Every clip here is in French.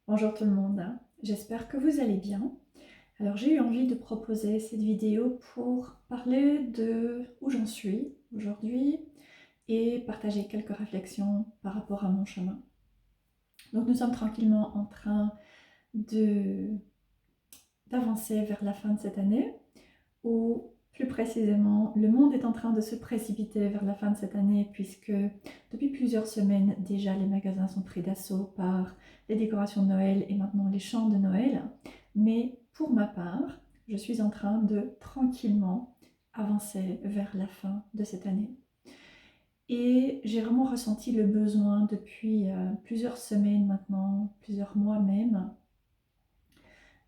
Bonjour tout le monde, j'espère que vous allez bien. Alors j'ai eu envie de proposer cette vidéo pour parler de où j'en suis aujourd'hui et partager quelques réflexions par rapport à mon chemin. Donc nous sommes tranquillement en train d'avancer vers la fin de cette année, ou plus précisément, le monde est en train de se précipiter vers la fin de cette année puisque depuis plusieurs semaines déjà les magasins sont pris d'assaut par les décorations de Noël et maintenant les chants de Noël. Mais pour ma part, je suis en train de tranquillement avancer vers la fin de cette année. Et j'ai vraiment ressenti le besoin depuis plusieurs semaines maintenant, plusieurs mois même,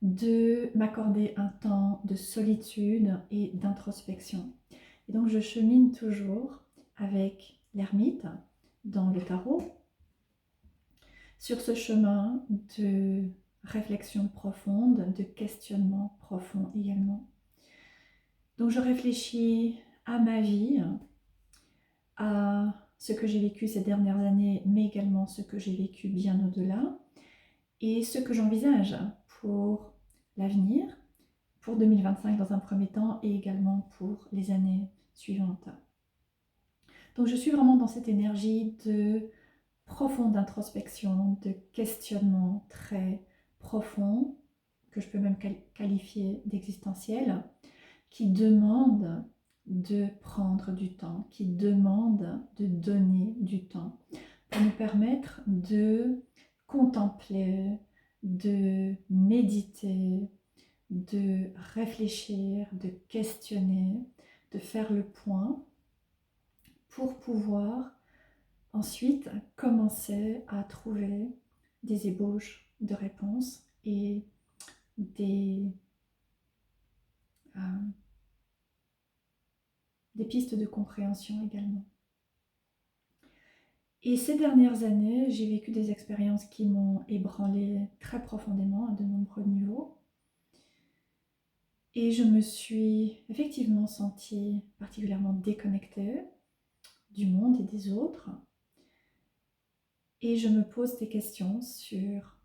de m'accorder un temps de solitude et d'introspection. Et donc je chemine toujours avec l'ermite dans le tarot sur ce chemin de réflexion profonde, de questionnement profond également. Donc je réfléchis à ma vie, à ce que j'ai vécu ces dernières années, mais également ce que j'ai vécu bien au-delà, et ce que j'envisage pour l'avenir, pour 2025 dans un premier temps et également pour les années suivantes. Donc je suis vraiment dans cette énergie de profonde introspection, de questionnement très profond, que je peux même qualifier d'existentiel, qui demande de prendre du temps, qui demande de donner du temps pour nous permettre de contempler, de méditer, de réfléchir, de questionner, de faire le point pour pouvoir ensuite commencer à trouver des ébauches de réponses et euh, des pistes de compréhension également. Et ces dernières années, j'ai vécu des expériences qui m'ont ébranlé très profondément à de nombreux niveaux. Et je me suis effectivement sentie particulièrement déconnectée du monde et des autres. Et je me pose des questions sur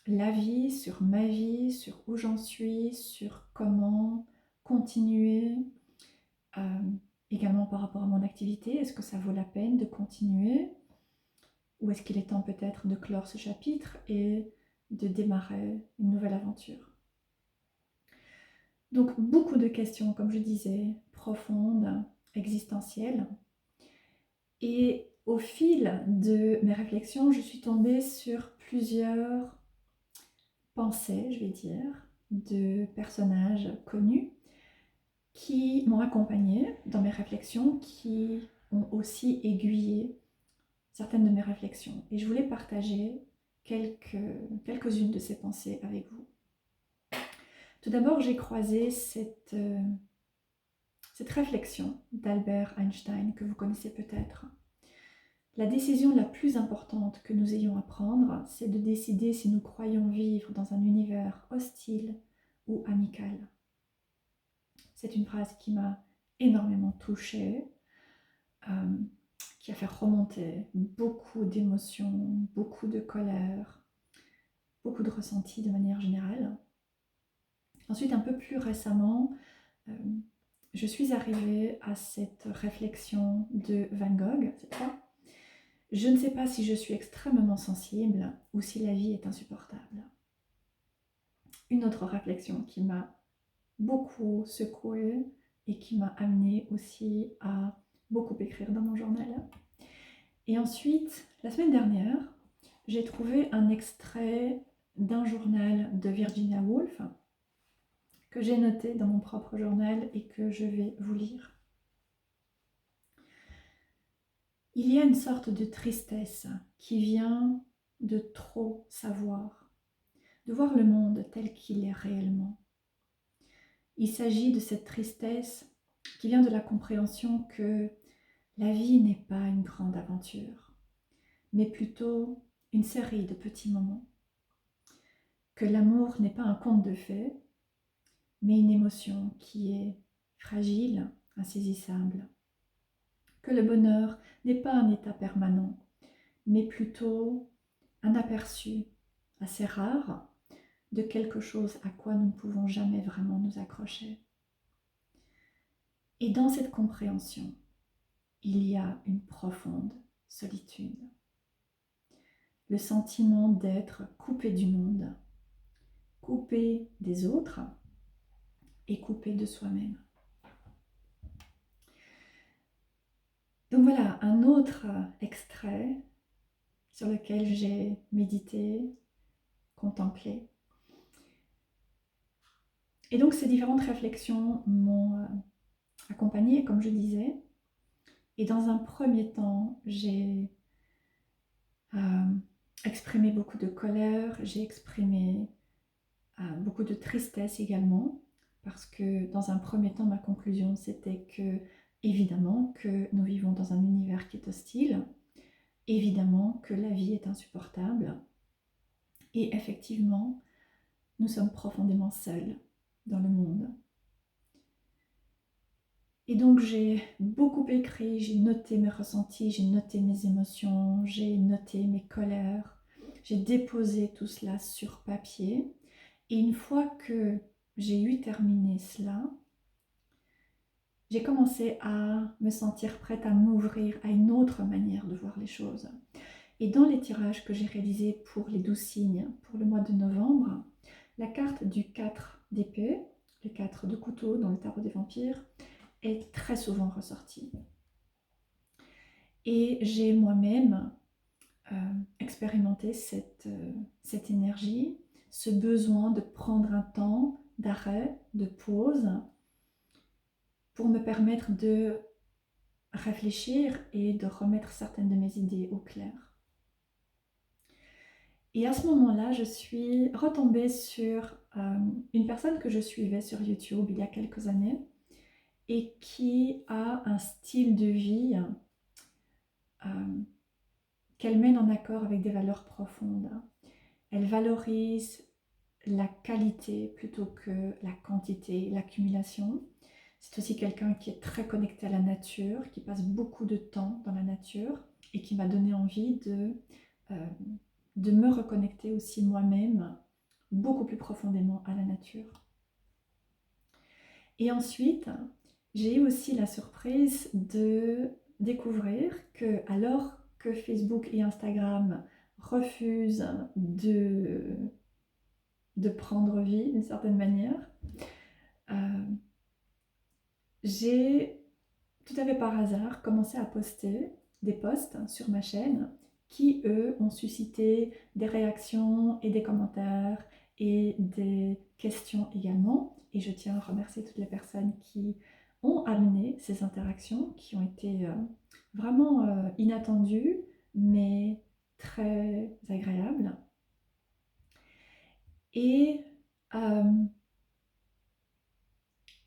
la vie, sur ma vie, sur où j'en suis, sur comment continuer, également par rapport à mon activité. Est-ce que ça vaut la peine de continuer? Ou est-ce qu'il est temps peut-être de clore ce chapitre et de démarrer une nouvelle aventure? Donc beaucoup de questions, comme je disais, profondes, existentielles. Et au fil de mes réflexions, je suis tombée sur plusieurs pensées, je vais dire, de personnages connus qui m'ont accompagnée dans mes réflexions, qui ont aussi aiguillé certaines de mes réflexions. Et je voulais partager quelques-unes de ces pensées avec vous. Tout d'abord, j'ai croisé cette réflexion d'Albert Einstein que vous connaissez peut-être. La décision la plus importante que nous ayons à prendre, c'est de décider si nous croyons vivre dans un univers hostile ou amical. C'est une phrase qui m'a énormément touchée, qui a fait remonter beaucoup d'émotions, beaucoup de colère, beaucoup de ressentis de manière générale. Ensuite, un peu plus récemment, je suis arrivée à cette réflexion de Van Gogh, cette fois. Je ne sais pas si je suis extrêmement sensible ou si la vie est insupportable. Une autre réflexion qui m'a beaucoup secouée et qui m'a amenée aussi à beaucoup écrire dans mon journal. Et ensuite, la semaine dernière, j'ai trouvé un extrait d'un journal de Virginia Woolf que j'ai noté dans mon propre journal et que je vais vous lire. Il y a une sorte de tristesse qui vient de trop savoir, de voir le monde tel qu'il est réellement. Il s'agit de cette tristesse qui vient de la compréhension que la vie n'est pas une grande aventure, mais plutôt une série de petits moments. Que l'amour n'est pas un conte de fées, mais une émotion qui est fragile, insaisissable. Que le bonheur n'est pas un état permanent, mais plutôt un aperçu, assez rare, de quelque chose à quoi nous ne pouvons jamais vraiment nous accrocher. Et dans cette compréhension, il y a une profonde solitude. Le sentiment d'être coupé du monde, coupé des autres et coupé de soi-même. Donc voilà, un autre extrait sur lequel j'ai médité, contemplé. Et donc ces différentes réflexions m'ont accompagnée, comme je disais. Et dans un premier temps, j'ai exprimé beaucoup de colère, j'ai exprimé beaucoup de tristesse également, parce que dans un premier temps, ma conclusion c'était que, évidemment, que nous vivons dans un univers qui est hostile, évidemment que la vie est insupportable, et effectivement, nous sommes profondément seuls dans le monde. Et donc j'ai beaucoup écrit, j'ai noté mes ressentis, j'ai noté mes émotions, j'ai noté mes colères, j'ai déposé tout cela sur papier. Et une fois que j'ai eu terminé cela, j'ai commencé à me sentir prête à m'ouvrir à une autre manière de voir les choses. Et dans les tirages que j'ai réalisés pour les 12 signes pour le mois de novembre, la carte du 4 d'épée, le 4 de couteau dans le tarot des vampires, est très souvent ressortie. Et j'ai moi-même expérimenté cette énergie, ce besoin de prendre un temps d'arrêt, de pause, pour me permettre de réfléchir et de remettre certaines de mes idées au clair. Et à ce moment-là, je suis retombée sur une personne que je suivais sur YouTube il y a quelques années et qui a un style de vie qu'elle mène en accord avec des valeurs profondes. Elle valorise la qualité plutôt que la quantité, l'accumulation. C'est aussi quelqu'un qui est très connecté à la nature, qui passe beaucoup de temps dans la nature et qui m'a donné envie de me reconnecter aussi moi-même beaucoup plus profondément à la nature. Et ensuite, j'ai eu aussi la surprise de découvrir que, alors que Facebook et Instagram refusent de prendre vie d'une certaine manière, j'ai tout à fait par hasard commencé à poster des posts sur ma chaîne qui, eux, ont suscité des réactions et des commentaires et des questions également. Et je tiens à remercier toutes les personnes qui ont amené ces interactions, qui ont été vraiment inattendues, mais très agréables. Et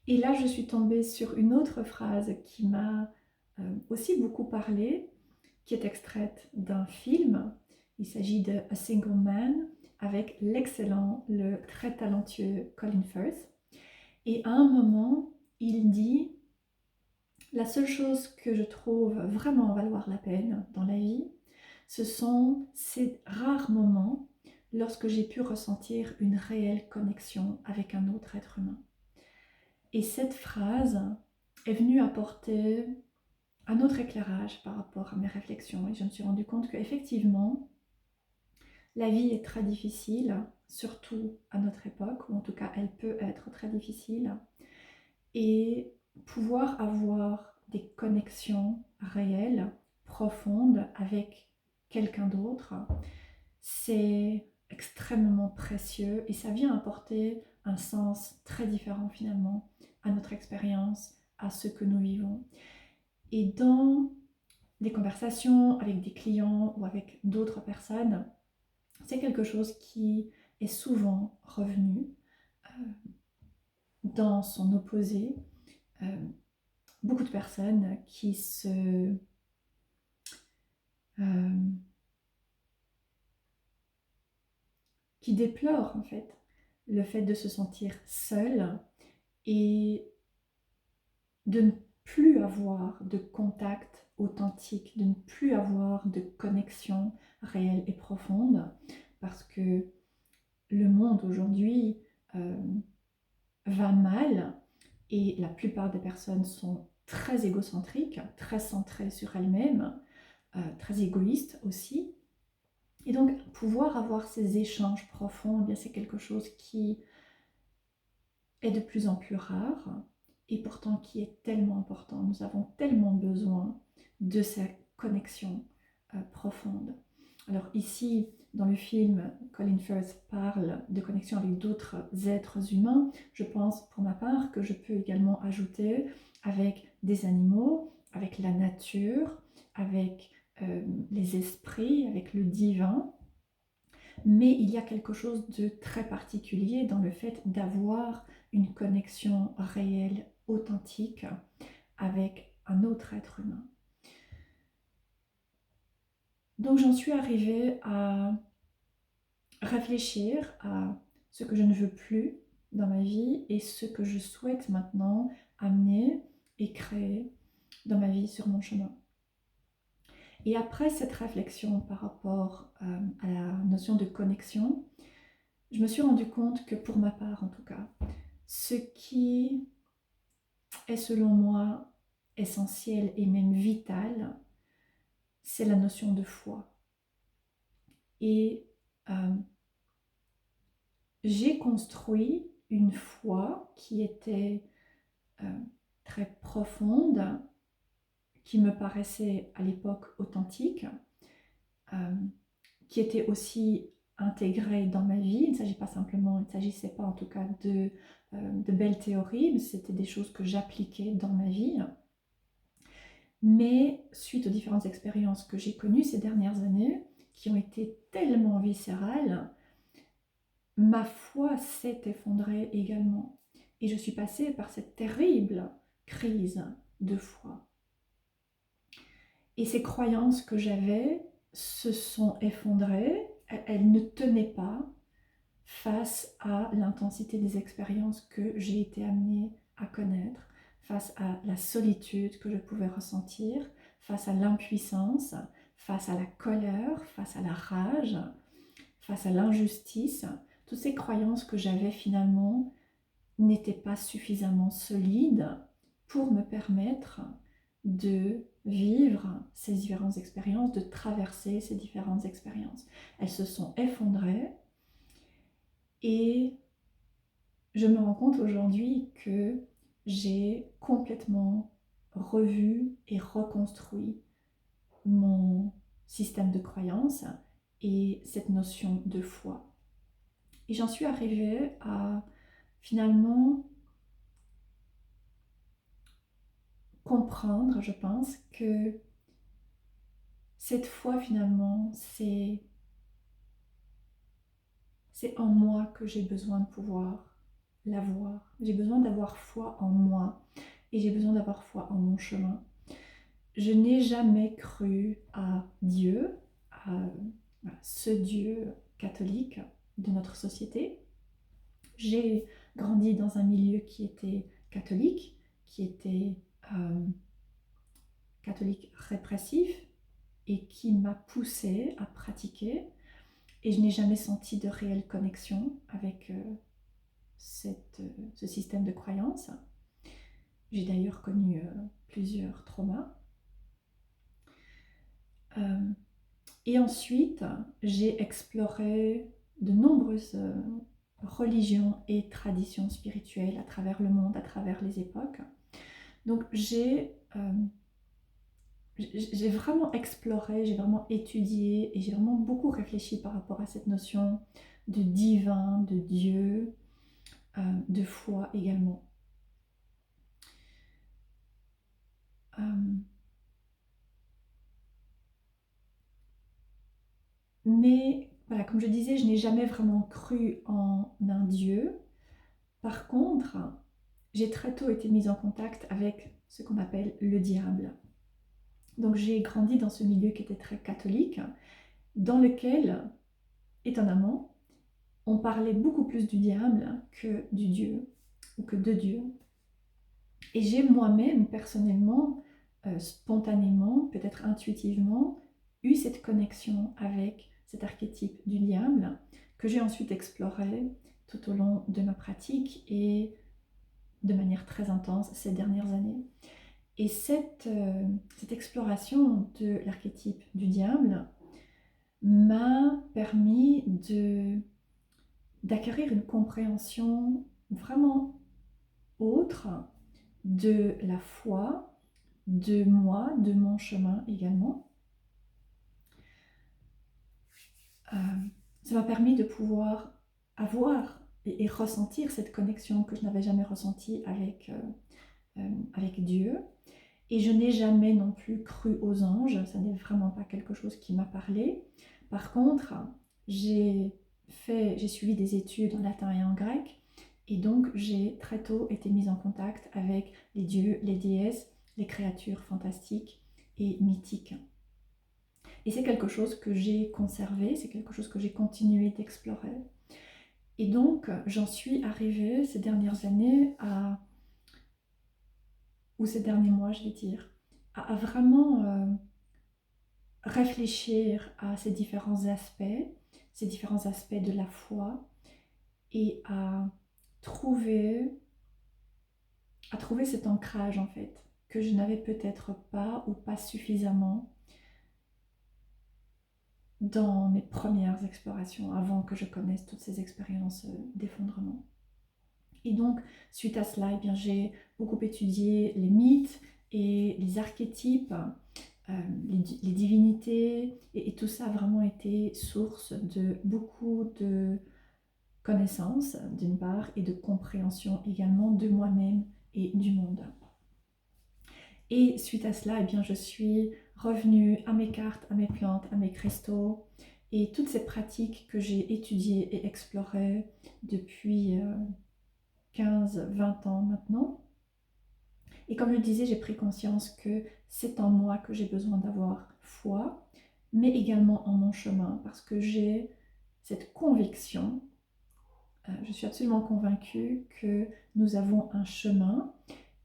là, je suis tombée sur une autre phrase qui m'a aussi beaucoup parlé, qui est extraite d'un film. Il s'agit de A Single Man avec l'excellent, le très talentueux Colin Firth. Et à un moment, il dit « La seule chose que je trouve vraiment valoir la peine dans la vie, ce sont ces rares moments lorsque j'ai pu ressentir une réelle connexion avec un autre être humain. » Et cette phrase est venue apporter un autre éclairage par rapport à mes réflexions. Et je me suis rendu compte qu'effectivement, la vie est très difficile, surtout à notre époque, ou en tout cas elle peut être très difficile. Et pouvoir avoir des connexions réelles, profondes avec quelqu'un d'autre, c'est extrêmement précieux et ça vient apporter un sens très différent finalement à notre expérience, à ce que nous vivons. Et dans des conversations avec des clients ou avec d'autres personnes, c'est quelque chose qui est souvent revenu dans son opposé. Beaucoup de personnes qui qui déplorent en fait le fait de se sentir seul et de ne plus avoir de contact authentique, de ne plus avoir de connexion réelle et profonde, parce que le monde aujourd'hui va mal et la plupart des personnes sont très égocentriques, très centrées sur elles-mêmes, très égoïstes aussi. Et donc pouvoir avoir ces échanges profonds, eh bien, c'est quelque chose qui est de plus en plus rare et pourtant qui est tellement important. Nous avons tellement besoin de cette connexion profonde. Alors ici, dans le film, Colin Firth parle de connexion avec d'autres êtres humains. Je pense pour ma part que je peux également ajouter avec des animaux, avec la nature, avec les esprits, avec le divin. Mais il y a quelque chose de très particulier dans le fait d'avoir une connexion réelle, authentique, avec un autre être humain. Donc j'en suis arrivée à réfléchir à ce que je ne veux plus dans ma vie et ce que je souhaite maintenant amener et créer dans ma vie sur mon chemin. Et après cette réflexion par rapport à la notion de connexion, je me suis rendu compte que pour ma part en tout cas, ce qui est selon moi essentiel et même vital, c'est la notion de foi. Et j'ai construit une foi qui était très profonde, qui me paraissait à l'époque authentique, qui était aussi intégrée dans ma vie. Il ne s'agissait pas en tout cas de belles théories, mais c'était des choses que j'appliquais dans ma vie. Mais suite aux différentes expériences que j'ai connues ces dernières années, qui ont été tellement viscérales, ma foi s'est effondrée également. Et je suis passée par cette terrible crise de foi. Et ces croyances que j'avais se sont effondrées, elles ne tenaient pas face à l'intensité des expériences que j'ai été amenée à connaître, face à la solitude que je pouvais ressentir, face à l'impuissance, face à la colère, face à la rage, face à l'injustice. Toutes ces croyances que j'avais finalement n'étaient pas suffisamment solides pour me permettre de vivre ces différentes expériences, de traverser ces différentes expériences. Elles se sont effondrées et je me rends compte aujourd'hui que j'ai complètement revu et reconstruit mon système de croyances et cette notion de foi. Et j'en suis arrivée à finalement comprendre, je pense, que cette foi finalement, c'est en moi que j'ai besoin de pouvoir l'avoir. J'ai besoin d'avoir foi en moi et j'ai besoin d'avoir foi en mon chemin. Je n'ai jamais cru à Dieu, à ce Dieu catholique de notre société. J'ai grandi dans un milieu qui était catholique, qui était catholique répressif et qui m'a poussée à pratiquer. Et je n'ai jamais senti de réelle connexion avec ce système de croyance. J'ai d'ailleurs connu plusieurs traumas. Et ensuite, j'ai exploré de nombreuses religions et traditions spirituelles à travers le monde, à travers les époques. Donc j'ai vraiment exploré, j'ai vraiment étudié et j'ai vraiment beaucoup réfléchi par rapport à cette notion de divin, de Dieu, de foi également. Mais voilà, comme je disais, je n'ai jamais vraiment cru en un Dieu. Par contre, j'ai très tôt été mise en contact avec ce qu'on appelle le diable. Donc j'ai grandi dans ce milieu qui était très catholique, dans lequel, étonnamment, on parlait beaucoup plus du diable que du Dieu, ou que de Dieu. Et j'ai moi-même, personnellement, spontanément, peut-être intuitivement, eu cette connexion avec cet archétype du diable que j'ai ensuite exploré tout au long de ma pratique et de manière très intense ces dernières années. Et cette exploration de l'archétype du diable m'a permis d'acquérir une compréhension vraiment autre de la foi, de moi, de mon chemin également. Ça m'a permis de pouvoir avoir et ressentir cette connexion que je n'avais jamais ressentie avec Dieu. Et je n'ai jamais non plus cru aux anges, ça n'est vraiment pas quelque chose qui m'a parlé. Par contre, j'ai suivi des études en latin et en grec, et donc j'ai très tôt été mise en contact avec les dieux, les déesses, les créatures fantastiques et mythiques. Et c'est quelque chose que j'ai conservé, c'est quelque chose que j'ai continué d'explorer. Et donc, j'en suis arrivée ces dernières années ou ces derniers mois, je vais dire, à vraiment réfléchir à ces différents aspects de la foi, et à trouver cet ancrage en fait, que je n'avais peut-être pas ou pas suffisamment dans mes premières explorations, avant que je connaisse toutes ces expériences d'effondrement. Et donc, suite à cela, eh bien, j'ai beaucoup étudié les mythes et les archétypes, les divinités, et tout ça a vraiment été source de beaucoup de connaissances, d'une part, et de compréhension également de moi-même et du monde. Et suite à cela, eh bien, je suis revenue à mes cartes, à mes plantes, à mes cristaux, et toutes ces pratiques que j'ai étudiées et explorées depuis 15-20 ans maintenant. Et comme je le disais, j'ai pris conscience que c'est en moi que j'ai besoin d'avoir foi, mais également en mon chemin, parce que j'ai cette conviction, je suis absolument convaincue que nous avons un chemin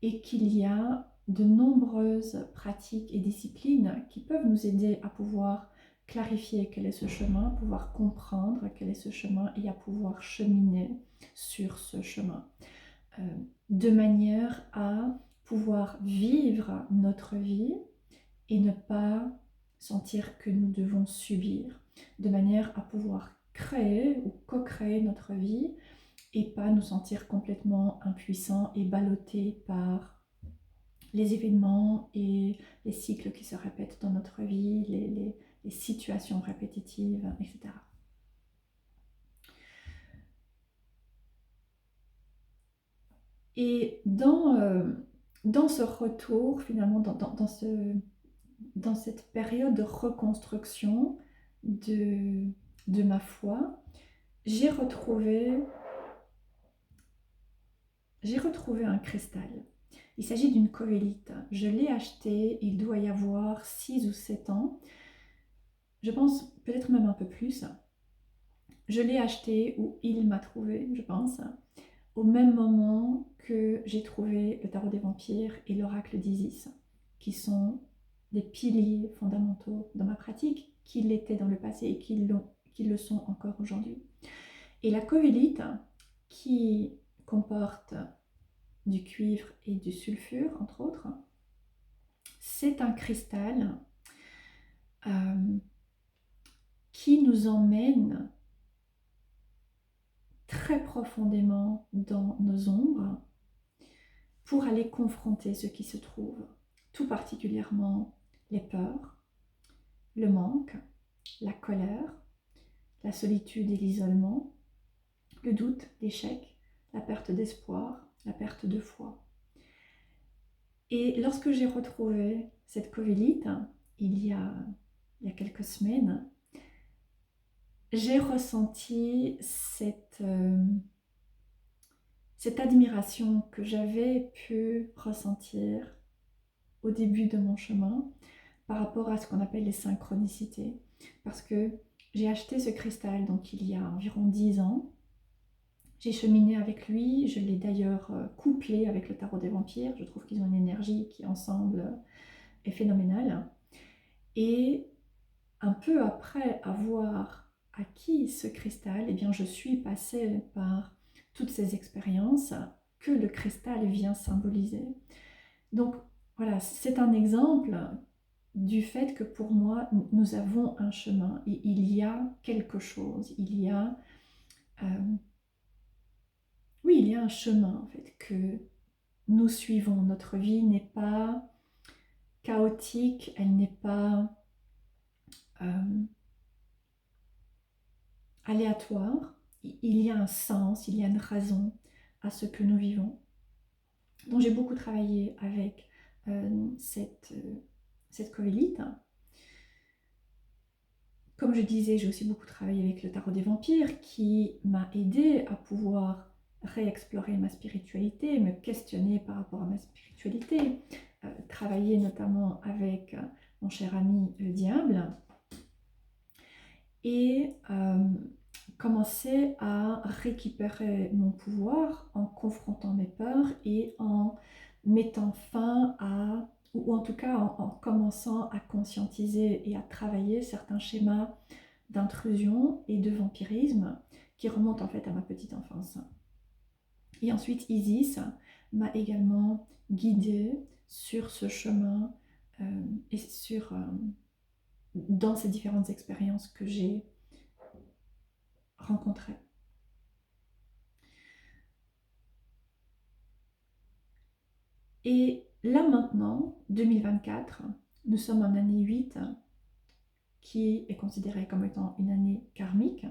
et qu'il y a de nombreuses pratiques et disciplines qui peuvent nous aider à pouvoir clarifier quel est ce chemin, pouvoir comprendre quel est ce chemin et à pouvoir cheminer sur ce chemin, de manière à pouvoir vivre notre vie et ne pas sentir que nous devons subir, de manière à pouvoir créer ou co-créer notre vie et pas nous sentir complètement impuissants et ballottés par les événements et les cycles qui se répètent dans notre vie, les situations répétitives, etc. Et dans ce retour, finalement, dans cette période de reconstruction de ma foi, j'ai retrouvé un cristal. Il s'agit d'une covélite. Je l'ai acheté, il doit y avoir 6 ou 7 ans. Je pense peut-être même un peu plus. Je l'ai acheté, ou il m'a trouvé, je pense, au même moment que j'ai trouvé le tarot des vampires et l'oracle d'Isis, qui sont des piliers fondamentaux dans ma pratique, qui l'étaient dans le passé et qui le sont encore aujourd'hui. Et la covélite, qui comporte du cuivre et du sulfure, entre autres, c'est un cristal qui nous emmène très profondément dans nos ombres pour aller confronter ce qui se trouve, tout particulièrement les peurs, le manque, la colère, la solitude et l'isolement, le doute, l'échec, la perte d'espoir, la perte de foi. Et lorsque j'ai retrouvé cette covélite, il y a quelques semaines, j'ai ressenti cette admiration que j'avais pu ressentir au début de mon chemin par rapport à ce qu'on appelle les synchronicités. Parce que j'ai acheté ce cristal donc il y a environ 10 ans. J'ai cheminé avec lui, je l'ai d'ailleurs couplé avec le tarot des vampires. Je trouve qu'ils ont une énergie qui ensemble est phénoménale. Et un peu après avoir acquis ce cristal, eh bien je suis passée par toutes ces expériences que le cristal vient symboliser. Donc voilà, c'est un exemple du fait que pour moi, nous avons un chemin, et il y a quelque chose, il y a un chemin en fait que nous suivons. Notre vie n'est pas chaotique, elle n'est pas aléatoire. Il y a un sens, il y a une raison à ce que nous vivons. Donc j'ai beaucoup travaillé avec cette coélite. Comme je disais, j'ai aussi beaucoup travaillé avec le tarot des vampires qui m'a aidé à pouvoir réexplorer ma spiritualité, me questionner par rapport à ma spiritualité, travailler notamment avec mon cher ami le diable et commencer à récupérer mon pouvoir en confrontant mes peurs et en mettant fin à, ou en tout cas en commençant à conscientiser et à travailler certains schémas d'intrusion et de vampirisme qui remontent en fait à ma petite enfance. Et ensuite Isis m'a également guidée sur ce chemin et dans ces différentes expériences que j'ai rencontrées. Et là maintenant, 2024, nous sommes en année 8, qui est considérée comme étant une année karmique,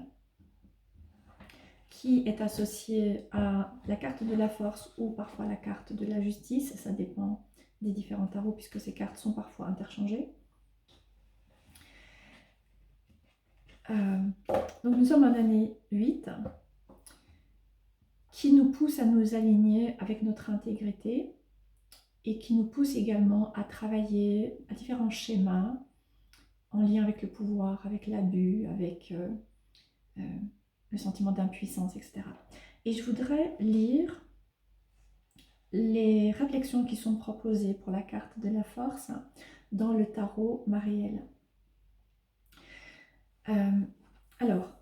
qui est associée à la carte de la force ou parfois la carte de la justice, ça dépend des différents tarots puisque ces cartes sont parfois interchangées. Donc nous sommes en année 8, qui nous pousse à nous aligner avec notre intégrité et qui nous pousse également à travailler à différents schémas en lien avec le pouvoir, avec l'abus, avec le sentiment d'impuissance, etc. Et je voudrais lire les réflexions qui sont proposées pour la carte de la force dans le tarot Mariel. Alors,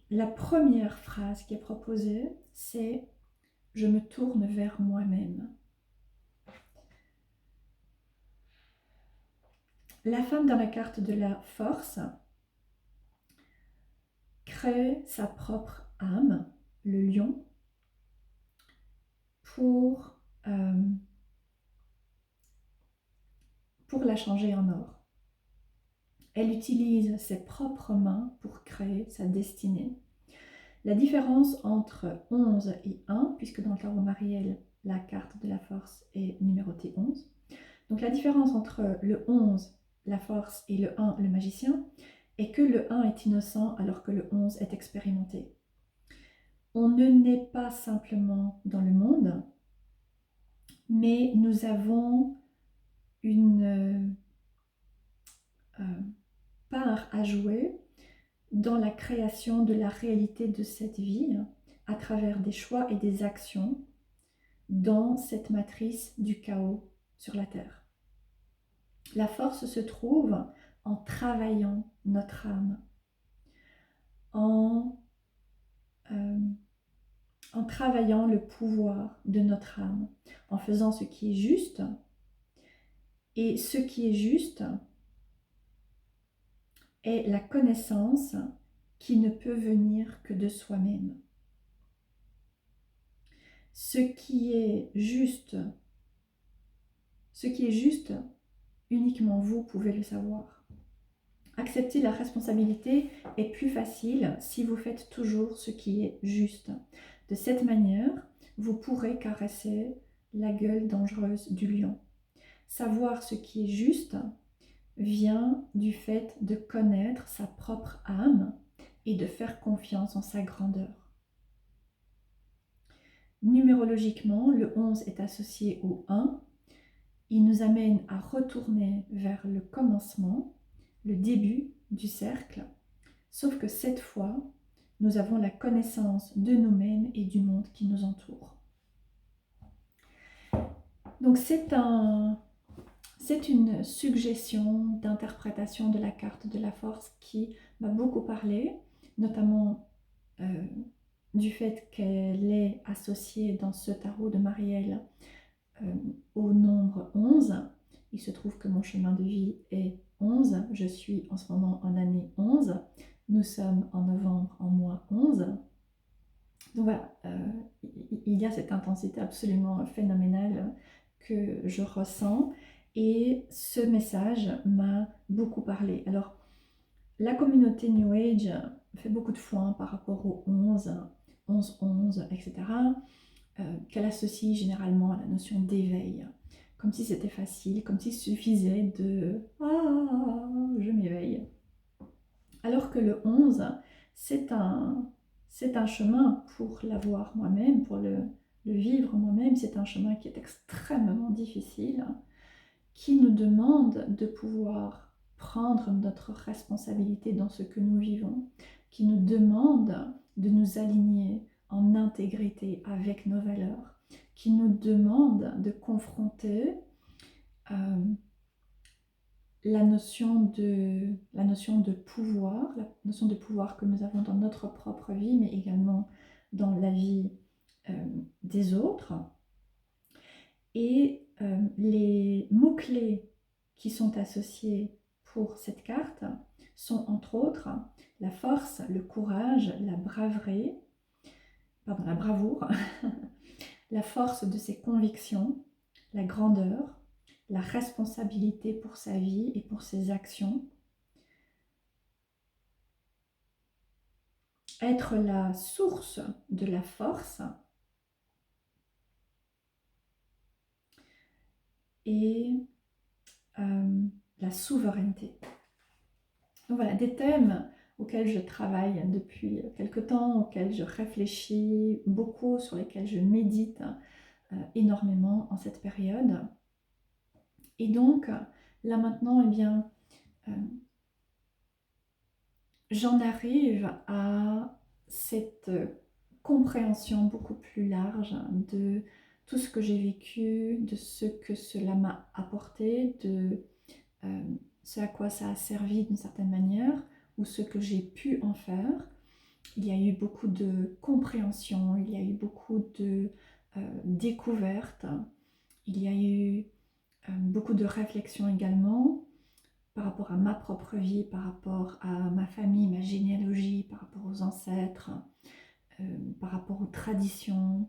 la première phrase qui est proposée, c'est « Je me tourne vers moi-même ». La femme dans la carte de la force crée sa propre âme, le lion, pour la changer en or. Elle utilise ses propres mains pour créer sa destinée. La différence entre 11 et 1, puisque dans le tarot Mariel, la carte de la force est numérotée 11. Donc la différence entre le 11, la force, et le 1, le magicien, est que le 1 est innocent alors que le 11 est expérimenté. On ne naît pas simplement dans le monde, mais nous avons une part à jouer dans la création de la réalité de cette vie à travers des choix et des actions dans cette matrice du chaos sur la Terre. La force se trouve en travaillant notre âme, en travaillant le pouvoir de notre âme, en faisant ce qui est juste. Et ce qui est juste est la connaissance qui ne peut venir que de soi-même. Ce qui est juste, uniquement vous pouvez le savoir. Accepter la responsabilité est plus facile si vous faites toujours ce qui est juste. De cette manière, vous pourrez caresser la gueule dangereuse du lion. Savoir ce qui est juste vient du fait de connaître sa propre âme et de faire confiance en sa grandeur. Numérologiquement, le 11 est associé au 1. Il nous amène à retourner vers le commencement, le début du cercle, sauf que cette fois, nous avons la connaissance de nous-mêmes et du monde qui nous entoure. Donc c'est une suggestion d'interprétation de la carte de la force qui m'a beaucoup parlé. notamment du fait qu'elle est associée dans ce tarot de Marielle au nombre 11. Il se trouve que mon chemin de vie est 11. Je suis en ce moment en année 11. Nous sommes en novembre en mois 11. Donc voilà, il y a cette intensité absolument phénoménale que je ressens. Et ce message m'a beaucoup parlé. Alors, la communauté New Age fait beaucoup de foin par rapport au 11, 11, etc., qu'elle associe généralement à la notion d'éveil, comme si c'était facile, comme s'il suffisait de « Ah, je m'éveille ». Alors que le 11, c'est un chemin pour l'avoir moi-même, pour le vivre moi-même, c'est un chemin qui est extrêmement difficile, qui nous demande de pouvoir prendre notre responsabilité dans ce que nous vivons, qui nous demande de nous aligner en intégrité avec nos valeurs, qui nous demande de confronter la notion de pouvoir, la notion de pouvoir que nous avons dans notre propre vie, mais également dans la vie des autres. Et les mots-clés qui sont associés pour cette carte sont entre autres la force, le courage, la bravoure, la force de ses convictions, la grandeur, la responsabilité pour sa vie et pour ses actions, être la source de la force et la souveraineté. Donc voilà, des thèmes auxquels je travaille depuis quelque temps, auxquels je réfléchis beaucoup, sur lesquels je médite énormément en cette période. Et donc, là maintenant, eh bien, j'en arrive à cette compréhension beaucoup plus large de tout ce que j'ai vécu, de ce que cela m'a apporté, de ce à quoi ça a servi d'une certaine manière, ou ce que j'ai pu en faire. Il y a eu beaucoup de compréhension, il y a eu beaucoup de découvertes, il y a eu beaucoup de réflexion également par rapport à ma propre vie, par rapport à ma famille, ma généalogie, par rapport aux ancêtres, par rapport aux traditions,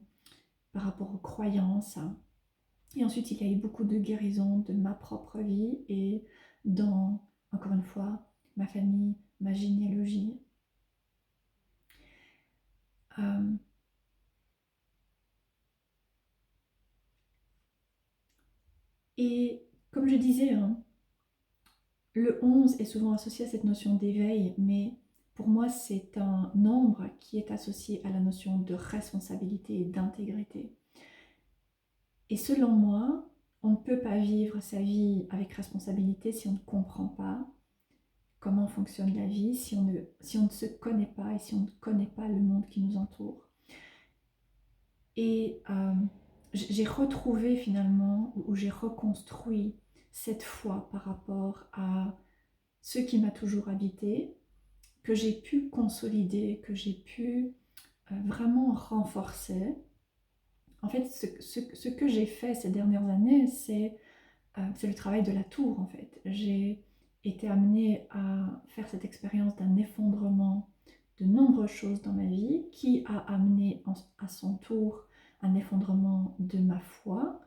par rapport aux croyances. Et ensuite, il y a eu beaucoup de guérison de ma propre vie et dans, encore une fois, ma famille, ma généalogie. Et comme je disais, hein, le 11 est souvent associé à cette notion d'éveil, mais pour moi, c'est un nombre qui est associé à la notion de responsabilité et d'intégrité. Et selon moi, on ne peut pas vivre sa vie avec responsabilité si on ne comprend pas comment fonctionne la vie, si on ne se connaît pas et si on ne connaît pas le monde qui nous entoure. Et j'ai retrouvé finalement, ou j'ai reconstruit cette foi par rapport à ce qui m'a toujours habité, que j'ai pu consolider, que j'ai pu vraiment renforcer. En fait, ce que j'ai fait ces dernières années, c'est le travail de la tour, en fait. J'ai été amenée à faire cette expérience d'un effondrement de nombreuses choses dans ma vie, qui a amené à son tour un effondrement de ma foi,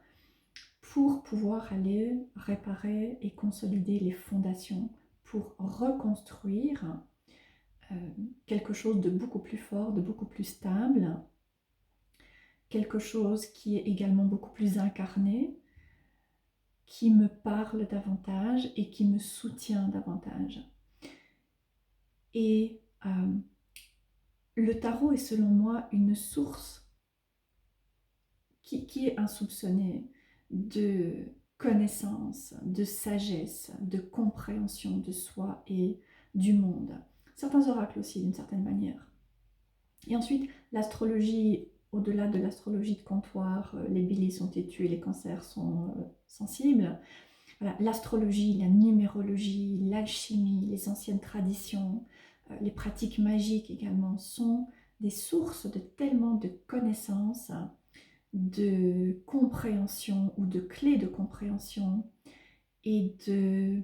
pour pouvoir aller réparer et consolider les fondations, pour reconstruire quelque chose de beaucoup plus fort, de beaucoup plus stable, quelque chose qui est également beaucoup plus incarné, qui me parle davantage et qui me soutient davantage. Et le tarot est selon moi une source qui est insoupçonnée de connaissance, de sagesse, de compréhension de soi et du monde. Certains oracles aussi d'une certaine manière. Et ensuite, l'astrologie, au-delà de l'astrologie de comptoir, les béliers sont têtus et les cancers sont sensibles. Voilà, l'astrologie, la numérologie, l'alchimie, les anciennes traditions, les pratiques magiques également sont des sources de tellement de connaissances, de compréhension ou de clés de compréhension et de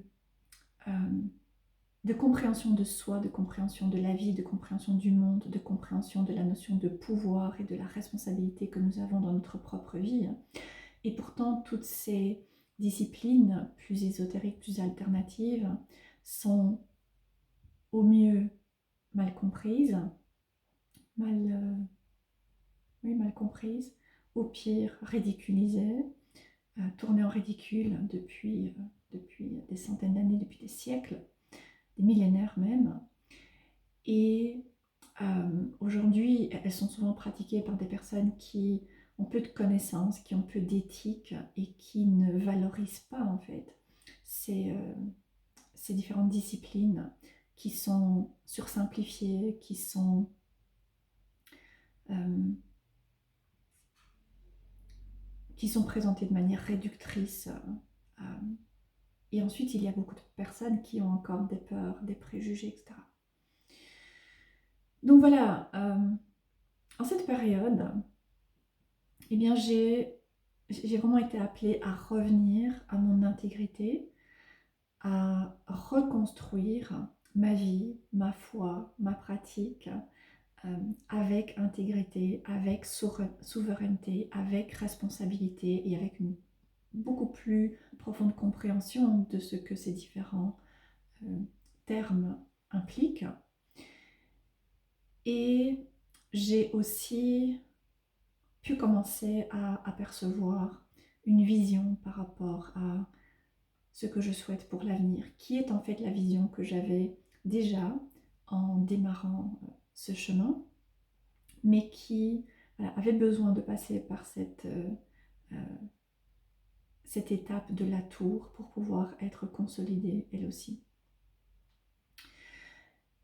compréhension de soi, de compréhension de la vie, de compréhension du monde, de compréhension de la notion de pouvoir et de la responsabilité que nous avons dans notre propre vie. Et pourtant, toutes ces disciplines plus ésotériques, plus alternatives, sont au mieux mal comprises, mal comprises, au pire ridiculisées, tournées en ridicule depuis des centaines d'années, depuis des siècles, des millénaires même. Et aujourd'hui, elles sont souvent pratiquées par des personnes qui ont peu de connaissances, qui ont peu d'éthique et qui ne valorisent pas en fait ces différentes disciplines qui sont sursimplifiées, qui sont présentées de manière réductrice. Et ensuite, il y a beaucoup de personnes qui ont encore des peurs, des préjugés, etc. Donc voilà, en cette période, eh bien, j'ai vraiment été appelée à revenir à mon intégrité, à reconstruire ma vie, ma foi, ma pratique, avec intégrité, avec souveraineté, avec responsabilité et avec une beaucoup plus profonde compréhension de ce que ces différents termes impliquent. Et j'ai aussi pu commencer à apercevoir une vision par rapport à ce que je souhaite pour l'avenir, qui est en fait la vision que j'avais déjà en démarrant ce chemin, mais qui avait besoin de passer par cette étape de la tour pour pouvoir être consolidée elle aussi.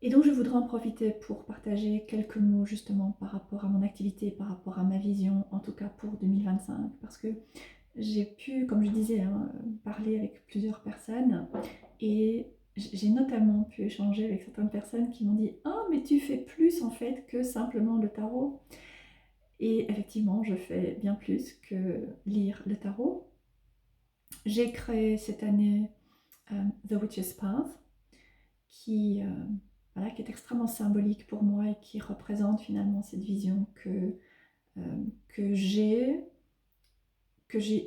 Et donc je voudrais en profiter pour partager quelques mots justement par rapport à mon activité, par rapport à ma vision, en tout cas pour 2025, parce que j'ai pu, comme je disais, parler avec plusieurs personnes et j'ai notamment pu échanger avec certaines personnes qui m'ont dit « Ah, mais tu fais plus en fait que simplement le tarot ». Et effectivement, je fais bien plus que lire le tarot. J'ai créé cette année The Witch's Path, qui est extrêmement symbolique pour moi et qui représente finalement cette vision que j'ai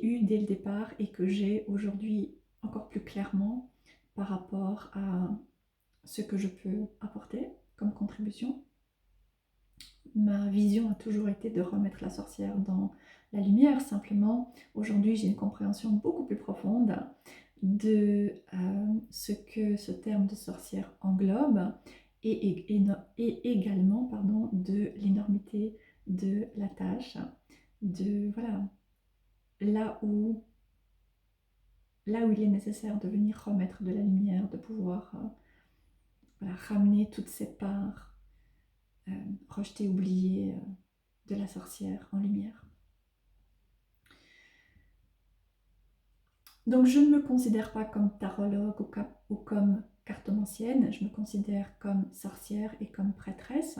eue dès le départ et que j'ai aujourd'hui encore plus clairement par rapport à ce que je peux apporter comme contribution. Ma vision a toujours été de remettre la sorcière dans la lumière. Simplement, aujourd'hui, j'ai une compréhension beaucoup plus profonde de ce que ce terme de sorcière englobe et également de l'énormité de la tâche, de voilà, là où il est nécessaire de venir remettre de la lumière, de pouvoir ramener toutes ces parts rejetées, oubliées de la sorcière en lumière. Donc je ne me considère pas comme tarologue ou comme cartomancienne, je me considère comme sorcière et comme prêtresse,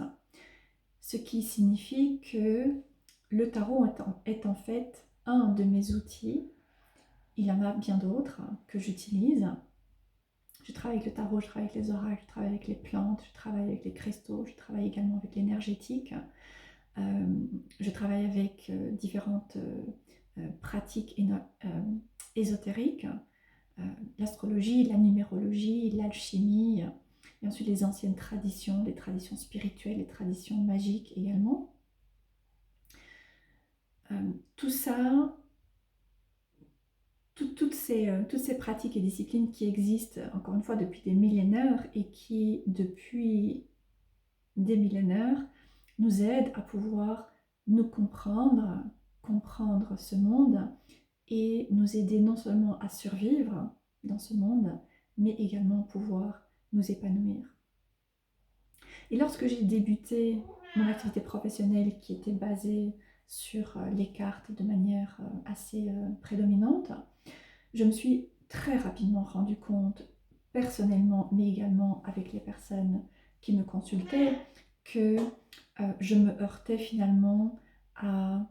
ce qui signifie que le tarot est en fait un de mes outils. Il y en a bien d'autres que j'utilise. Je travaille avec le tarot, je travaille avec les oracles, je travaille avec les plantes, je travaille avec les cristaux, je travaille également avec l'énergétique. Je travaille avec différentes pratiques ésotériques, l'astrologie, la numérologie, l'alchimie, et ensuite les anciennes traditions, les traditions spirituelles, les traditions magiques également. Tout ça, toutes ces pratiques et disciplines qui existent, encore une fois, depuis des millénaires et qui, depuis des millénaires, nous aident à pouvoir nous comprendre ce monde et nous aider non seulement à survivre dans ce monde, mais également pouvoir nous épanouir. Et lorsque j'ai débuté mon activité professionnelle qui était basée sur les cartes de manière assez prédominante, je me suis très rapidement rendu compte, personnellement, mais également avec les personnes qui me consultaient que je me heurtais finalement à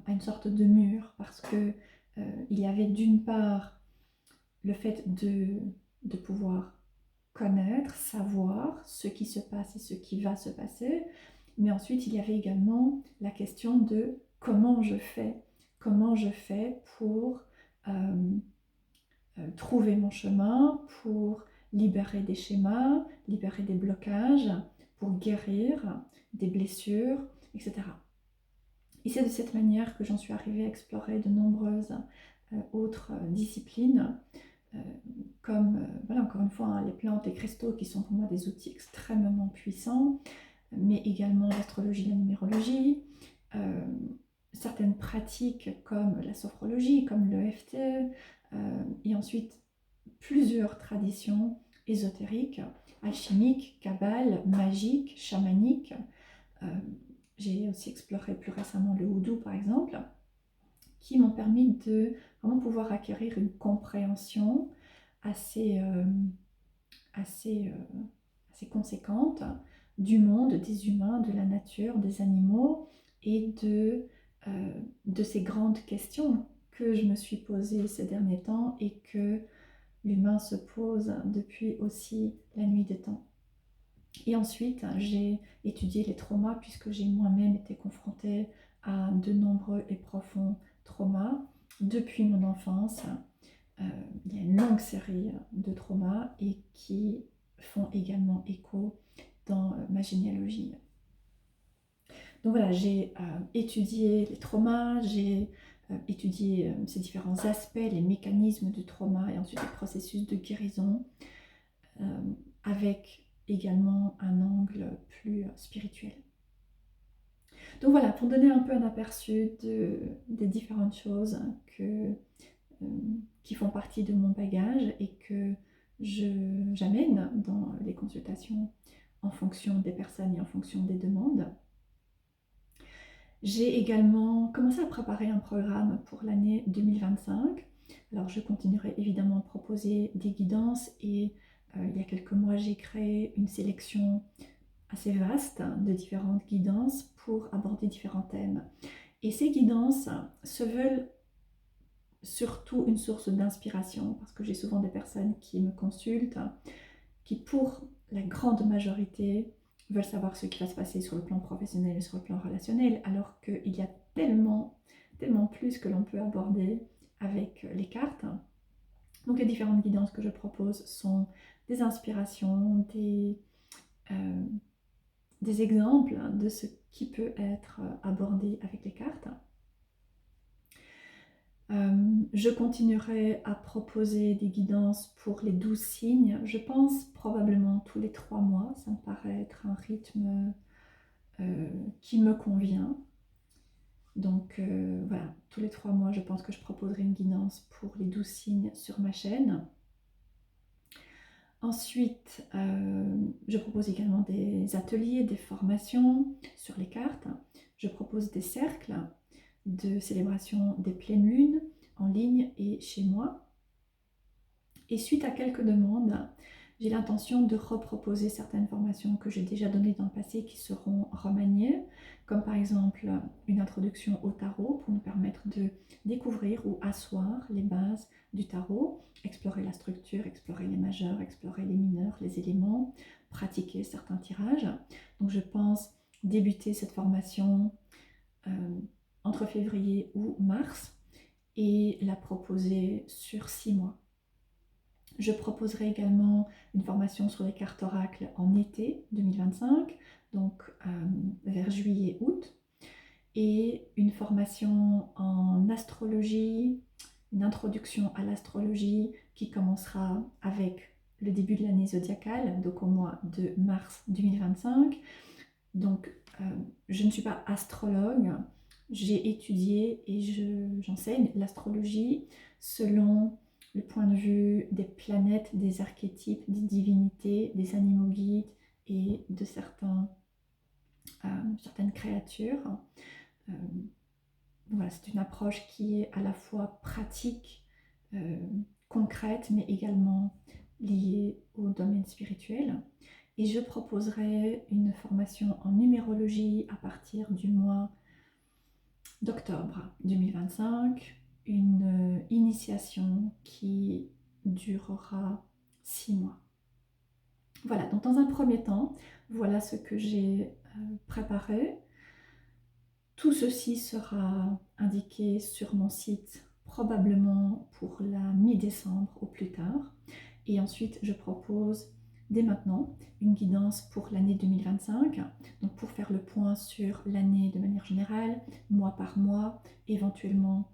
une sorte de mur, parce que il y avait d'une part le fait de pouvoir connaître, savoir ce qui se passe et ce qui va se passer, mais ensuite il y avait également la question de comment je fais pour trouver mon chemin, pour libérer des schémas, libérer des blocages, pour guérir des blessures, etc. Et c'est de cette manière que j'en suis arrivée à explorer de nombreuses autres disciplines, comme, voilà, encore une fois, hein, les plantes, les cristaux, qui sont pour moi des outils extrêmement puissants, mais également l'astrologie, la numérologie, certaines pratiques comme la sophrologie, comme l'EFT, et ensuite plusieurs traditions ésotériques, alchimiques, kabbale, magiques, chamaniques. J'ai aussi exploré plus récemment le houdou par exemple, qui m'ont permis de vraiment pouvoir acquérir une compréhension assez, assez conséquente du monde, des humains, de la nature, des animaux et de ces grandes questions que je me suis posées ces derniers temps et que l'humain se pose depuis aussi la nuit des temps. Et ensuite, j'ai étudié les traumas puisque j'ai moi-même été confrontée à de nombreux et profonds traumas depuis mon enfance. Il y a une longue série de traumas et qui font également écho dans ma généalogie. Donc voilà, j'ai étudié les traumas, j'ai étudié ces différents aspects, les mécanismes du trauma et ensuite les processus de guérison, avec également un angle plus spirituel. Donc voilà, pour donner un peu un aperçu des différentes choses qui font partie de mon bagage et que j'amène dans les consultations en fonction des personnes et en fonction des demandes. J'ai également commencé à préparer un programme pour l'année 2025. Alors je continuerai évidemment à proposer des guidances et il y a quelques mois j'ai créé une sélection assez vaste de différentes guidances pour aborder différents thèmes. Et ces guidances se veulent surtout une source d'inspiration, parce que j'ai souvent des personnes qui me consultent, qui pour la grande majorité veulent savoir ce qui va se passer sur le plan professionnel et sur le plan relationnel, alors qu'il y a tellement plus que l'on peut aborder avec les cartes. Donc les différentes guidances que je propose sont des inspirations, des exemples de ce qui peut être abordé avec les cartes. Je continuerai à proposer des guidances pour les 12 signes, je pense probablement tous les 3 mois, ça me paraît être un rythme qui me convient. Donc voilà, tous les 3 mois je pense que je proposerai une guidance pour les 12 signes sur ma chaîne. Ensuite, je propose également des ateliers, des formations sur les cartes. Je propose des cercles de célébration des pleines lunes en ligne et chez moi. Et suite à quelques demandes, j'ai l'intention de reproposer certaines formations que j'ai déjà données dans le passé qui seront remaniées, comme par exemple une introduction au tarot pour nous permettre de découvrir ou asseoir les bases du tarot, explorer la structure, explorer les majeurs, explorer les mineurs, les éléments, pratiquer certains tirages. Donc je pense débuter cette formation entre février ou mars et la proposer sur 6 mois. Je proposerai également une formation sur les cartes oracles en été 2025, donc vers juillet-août, et une formation en astrologie, une introduction à l'astrologie qui commencera avec le début de l'année zodiacale, donc au mois de mars 2025. Donc je ne suis pas astrologue, j'ai étudié et j'enseigne l'astrologie selon le point de vue des planètes, des archétypes, des divinités, des animaux guides et de certaines créatures. Voilà, c'est une approche qui est à la fois pratique, concrète, mais également liées au domaine spirituel. Et je proposerai une formation en numérologie à partir du mois d'octobre 2025, une initiation qui durera 6 mois. Voilà, donc dans un premier temps, voilà ce que j'ai préparé. Tout ceci sera indiqué sur mon site probablement pour la mi-décembre au plus tard. Et ensuite, je propose dès maintenant une guidance pour l'année 2025, donc pour faire le point sur l'année de manière générale, mois par mois, éventuellement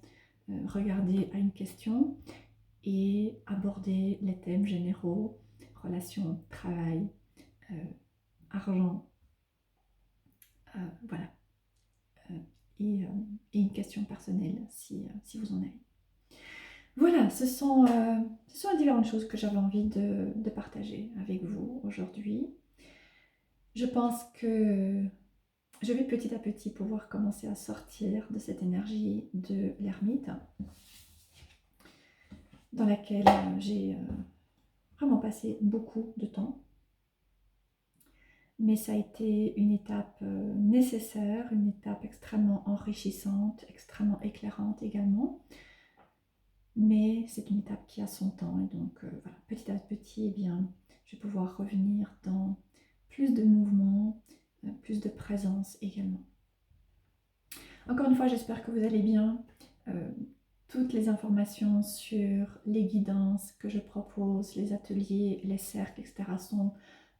regarder à une question et aborder les thèmes généraux, relations, travail, argent, voilà, et une question personnelle si vous en avez. Voilà, ce sont les différentes choses que j'avais envie de partager avec vous aujourd'hui. Je pense que je vais petit à petit pouvoir commencer à sortir de cette énergie de l'ermite dans laquelle j'ai vraiment passé beaucoup de temps. Mais ça a été une étape nécessaire, une étape extrêmement enrichissante, extrêmement éclairante également. Mais c'est une étape qui a son temps et donc voilà, petit à petit, eh bien, je vais pouvoir revenir dans plus de mouvement, plus de présence également. Encore une fois, j'espère que vous allez bien. Toutes les informations sur les guidances que je propose, les ateliers, les cercles, etc. sont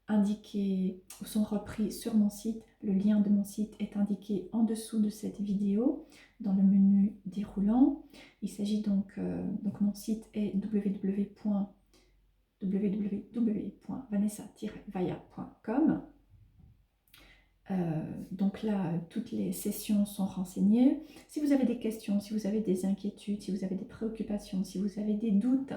indiqués ou sont repris sur mon site. Le lien de mon site est indiqué en dessous de cette vidéo dans le menu déroulant. Il s'agit donc mon site est www.vanessa-vaya.com. Donc là, toutes les sessions sont renseignées. Si vous avez des questions, si vous avez des inquiétudes, si vous avez des préoccupations, si vous avez des doutes,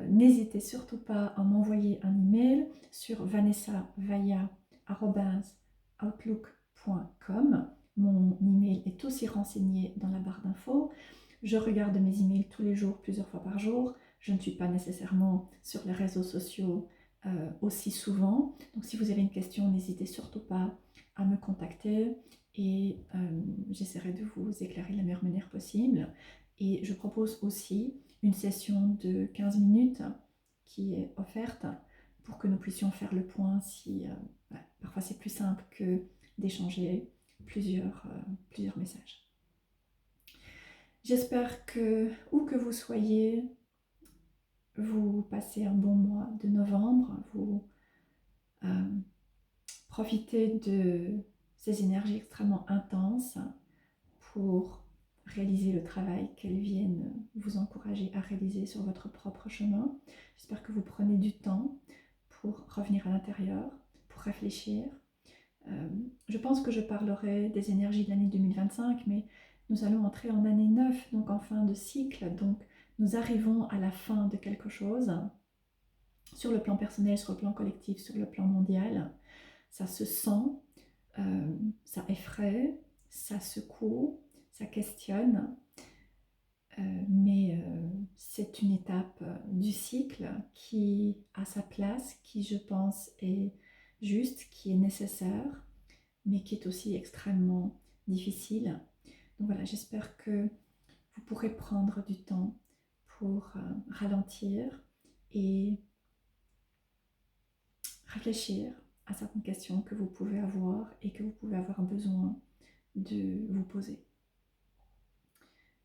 n'hésitez surtout pas à m'envoyer un email sur vanessavaya@outlook.com. Mon email est aussi renseigné dans la barre d'infos. Je regarde mes emails tous les jours, plusieurs fois par jour. Je ne suis pas nécessairement sur les réseaux sociaux aussi souvent. Donc si vous avez une question, n'hésitez surtout pas à me contacter et j'essaierai de vous éclairer de la meilleure manière possible. Et je propose aussi une session de 15 minutes qui est offerte pour que nous puissions faire le point si parfois c'est plus simple que d'échanger plusieurs messages. J'espère que, où que vous soyez, vous passez un bon mois de novembre, vous profitez de ces énergies extrêmement intenses pour réaliser le travail qu'elles viennent vous encourager à réaliser sur votre propre chemin. J'espère que vous prenez du temps pour revenir à l'intérieur, pour réfléchir. Je pense que je parlerai des énergies de l'année 2025, mais nous allons entrer en année 9, donc en fin de cycle, donc nous arrivons à la fin de quelque chose, sur le plan personnel, sur le plan collectif, sur le plan mondial. Ça se sent, ça effraie, ça secoue, ça questionne, mais c'est une étape du cycle qui a sa place, qui je pense est juste, qui est nécessaire, mais qui est aussi extrêmement difficile. Donc voilà, j'espère que vous pourrez prendre du temps pour ralentir et réfléchir à certaines questions que vous pouvez avoir et que vous pouvez avoir besoin de vous poser.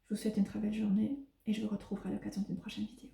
Je vous souhaite une très belle journée et je vous retrouverai à l'occasion d'une prochaine vidéo.